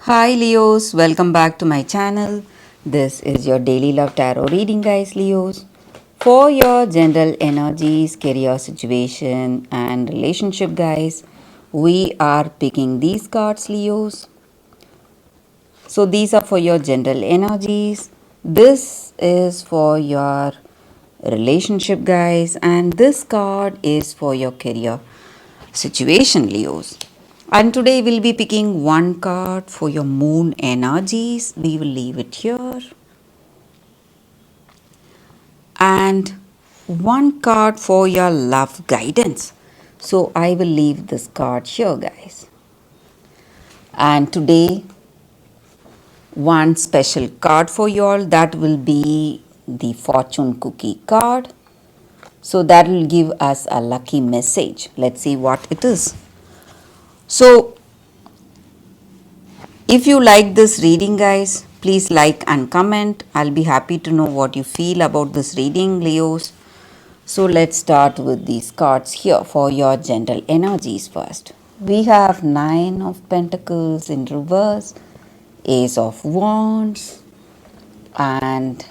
Hi Leos, welcome back to my channel. This is your daily love tarot reading, guys. Leos, for your general energies, career situation, and relationship, guys. We are picking these cards, Leos. So these are for your general energies. This is for your relationship, guys, and this card is for your career situation, Leos. And today we'll be picking one card for your moon energies. We will leave it here. And one card for your love guidance. So I will leave this card here, guys. And today, one special card for you all, that will be the fortune cookie card. So that will give us a lucky message. Let's see what it is. So if you like this reading, guys, please like and comment. I'll be happy to know what you feel about this reading, Leos. So let's start with these cards here for your general energies first. We have Nine of Pentacles in reverse, Ace of Wands, and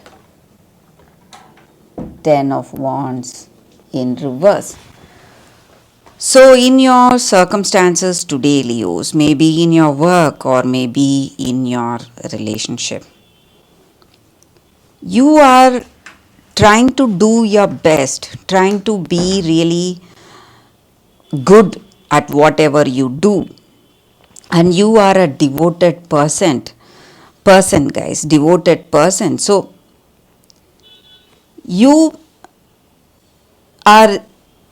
Ten of Wands in reverse. So, in your circumstances today, Leos, maybe in your work or maybe in your relationship, you are trying to do your best, trying to be really good at whatever you do, and you are a devoted person, guys, devoted person. So, you are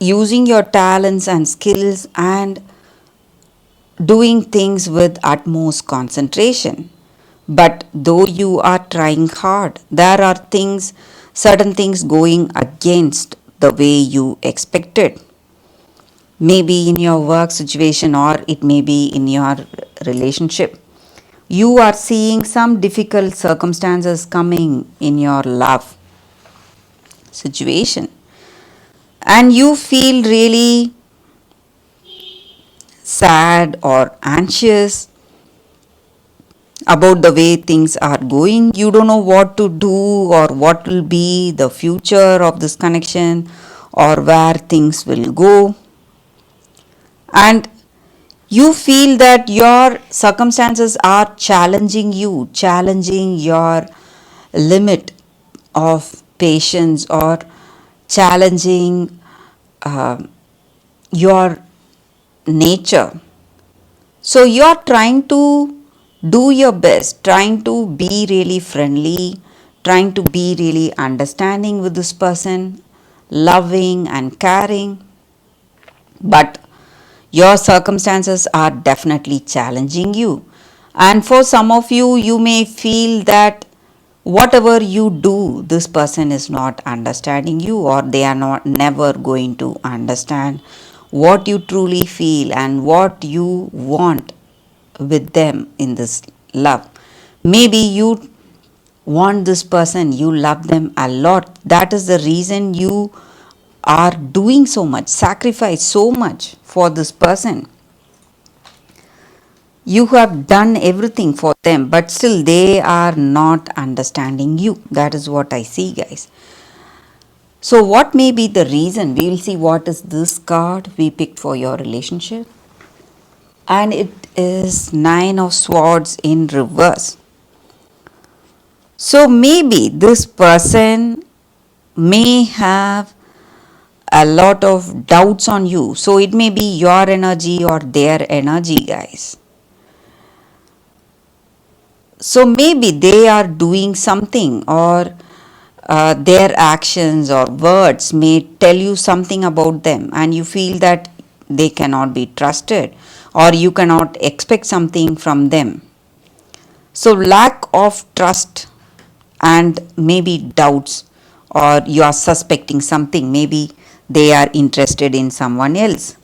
using your talents and skills and doing things with utmost concentration. But though you are trying hard, there are certain things going against the way you expected. Maybe in your work situation or it may be in your relationship. You are seeing some difficult circumstances coming in your love situation. And you feel really sad or anxious about the way things are going. You don't know what to do or what will be the future of this connection or where things will go. And you feel that your circumstances are challenging you, challenging your limit of patience or challenging your nature. So you're trying to do your best, trying to be really friendly, trying to be really understanding with this person, loving and caring. But your circumstances are definitely challenging you. And for some of you, you may feel that whatever you do, this person is not understanding you, or they are not never going to understand what you truly feel and what you want with them in this love. Maybe you want this person, you love them a lot. That is the reason you are doing so much, sacrifice so much for this person. You have done everything for them, but still they are not understanding you. That is what I see, guys. So, what may be the reason? We will see what is this card we picked for your relationship. And it is Nine of Swords in reverse. So, maybe this person may have a lot of doubts on you. So, it may be your energy or their energy, guys. So maybe they are doing something, or their actions or words may tell you something about them, and you feel that they cannot be trusted or you cannot expect something from them. So, lack of trust and maybe doubts, or you are suspecting something, maybe they are interested in someone else.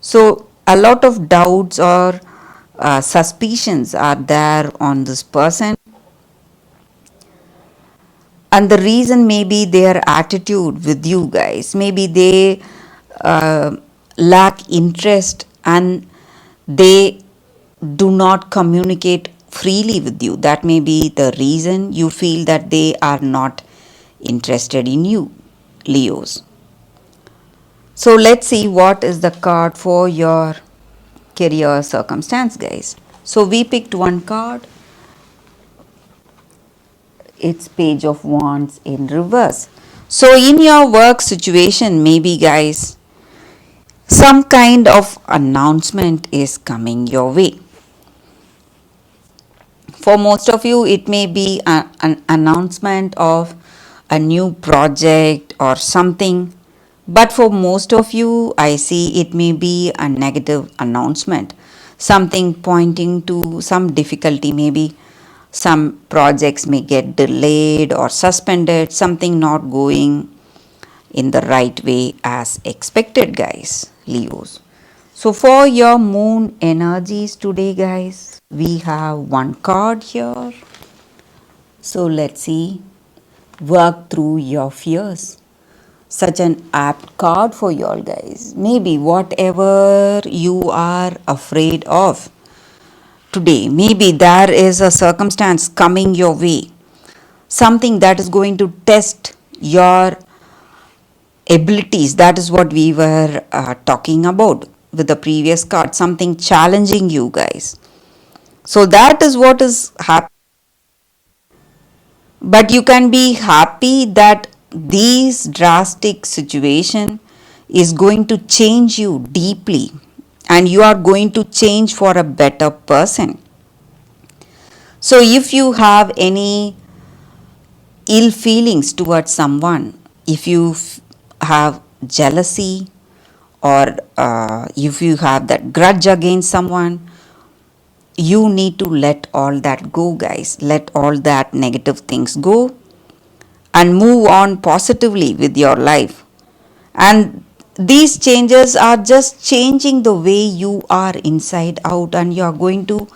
So, a lot of doubts or suspicions are there on this person, and the reason may be their attitude with you guys. Maybe they lack interest and they do not communicate freely with you. That may be the reason you feel that they are not interested in you, Leos. So let's see what is the card for your career circumstance, guys. So we picked one card. It's Page of Wands in reverse. So in your work situation, maybe, guys, some kind of announcement is coming your way. For most of you, it may be an announcement of a new project or something. But for most of you, I see it may be a negative announcement. Something pointing to some difficulty. Maybe some projects may get delayed or suspended. Something not going in the right way as expected, guys, Leos. So for your moon energies today, guys, we have one card here. So let's see. Work through your fears. Such an apt card for you all, guys. Maybe whatever you are afraid of today, maybe there is a circumstance coming your way. Something that is going to test your abilities. That is what we were talking about with the previous card. Something challenging you, guys. So that is what is happening. But you can be happy that this drastic situation is going to change you deeply, and you are going to change for a better person. So if you have any ill feelings towards someone, if you have jealousy, or if you have that grudge against someone, you need to let all that go, guys. Let all that negative things go and move on positively with your life. And these changes are just changing the way you are inside out, and you are going to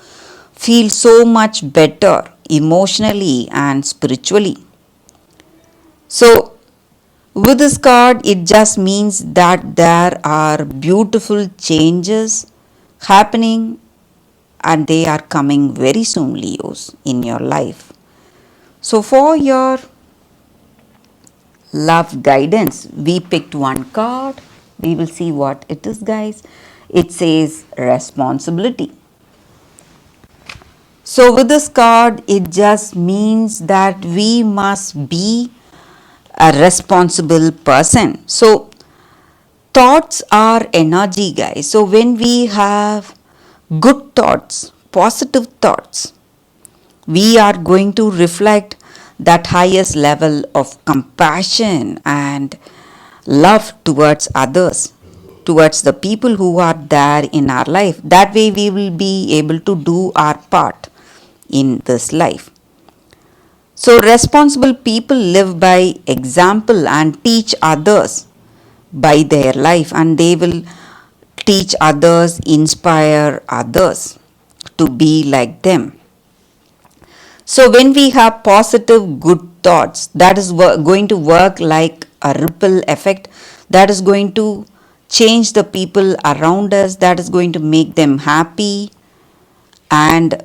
feel so much better emotionally and spiritually. So with this card, it just means that there are beautiful changes happening, and they are coming very soon, Leos, in your life. So for your love guidance, we picked one card. We will see what it is, guys. It says responsibility. So with this card, it just means that we must be a responsible person. So thoughts are energy, guys. So when we have good thoughts, positive thoughts, we are going to reflect that highest level of compassion and love towards others, towards the people who are there in our life. That way we will be able to do our part in this life. So responsible people live by example and teach others by their life, and they will teach others, inspire others to be like them. So when we have positive good thoughts, that is going to work like a ripple effect, that is going to change the people around us, that is going to make them happy and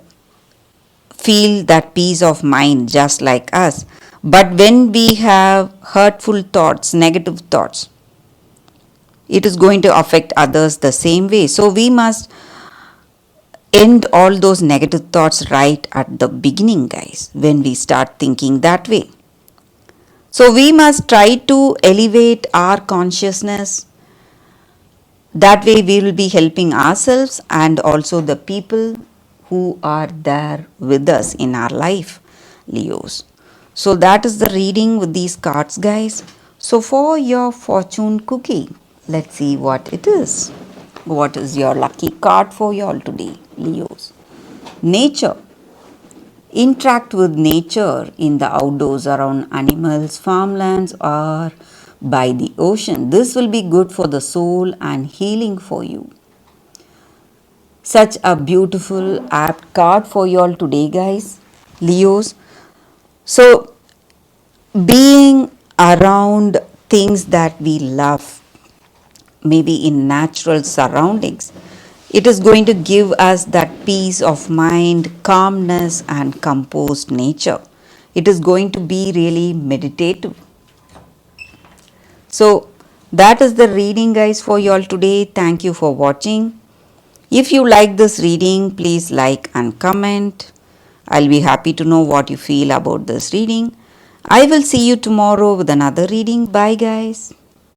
feel that peace of mind just like us. But when we have hurtful thoughts, negative thoughts, it is going to affect others the same way. So we must end all those negative thoughts right at the beginning, guys, when we start thinking that way. So we must try to elevate our consciousness. That way we will be helping ourselves and also the people who are there with us in our life, Leos. So that is the reading with these cards, guys. So for your fortune cookie, let's see what it is. What is your lucky card for you all today, Leos? Nature. Interact with nature in the outdoors, around animals, farmlands, or by the ocean. This will be good for the soul and healing for you. Such a beautiful apt card for you all today, guys, Leos. So being around things that we love, maybe in natural surroundings, It is going to give us that peace of mind, calmness, and composed nature. It is going to be really meditative. So, that is the reading, guys, for you all today. Thank you for watching. If you like this reading, please like and comment. I'll be happy to know what you feel about this reading. I will see you tomorrow with another reading. Bye, guys.